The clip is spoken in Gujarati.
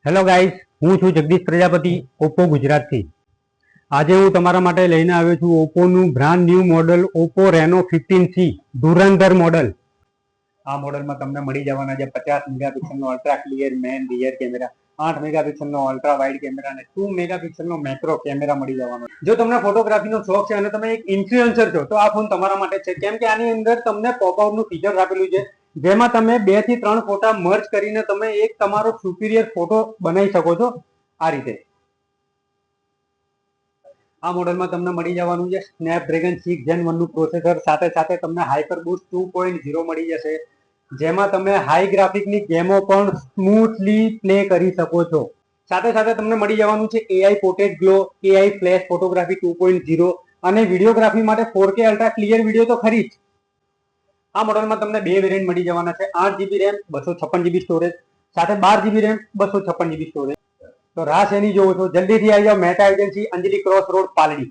હેલો ગાઈસ, હું છું જગદીશ પ્રજાપતિ, ઓપ્પો ગુજરાતથી. આજે હું તમારા માટે લઈને આવ્યો છું ઓપ્પોનું brand new model Oppo Reno 15C ધુરંધર મોડલ. આ મોડલમાં તમને મળી જવાના છે 50 મેગાપિક્સલનો ultra clear main rear camera, 8 મેગાપિક્સલનો અલ્ટ્રા વાઇડ કેમેરા અને 2 મેગાપિક્સલનો મેક્રો કેમેરા મળી જવાનો. જો તમને ફોટોગ્રાફીનો શોખ છે અને તમે એક ઇન્ફ્લુએન્સર છો તો આ ફોન તમારા માટે છે, કેમ કે આની અંદર તમને પોપઆઉટનું ફીચર આપેલું છે, જેમાં તમે 2 થી 3 ફોટા મર્જ કરીને તમે એક તમારો સુપીરિયર ફોટો બનાવી શકો છો. આ રીતે આ મોડલમાં તમને મળી જવાનું છે સ્નેપડ્રેગન 6 Gen 1 નું પ્રોસેસર, સાથે સાથે તમને હાઇપર બૂસ્ટ 2.0 મળી જશે, જેમાં તમે હાઈ ગ્રાફિકની ગેમો પણ સ્મૂથલી પ્લે કરી શકો છો. સાથે સાથે તમને મળી જવાનું છે AI portrait glow, AI flash photography 2.0 અને વિડીયોગ્રાફી માટે 4K અલ્ટ્રા ક્લિયર વિડીયો તો ખરી જ. આ મોડલમાં તમને બે વેરિયન્ટ મળી જવાના છે, 8GB રેમ 256GB સ્ટોરેજ, સાથે 12GB રેમ 256GB સ્ટોરેજ. તો રાહ શેની જોવો છો, જલ્દીથી આવી જાઓ મેટા એજન્સી અંજલિ ક્રોસ રોડ પાલડી.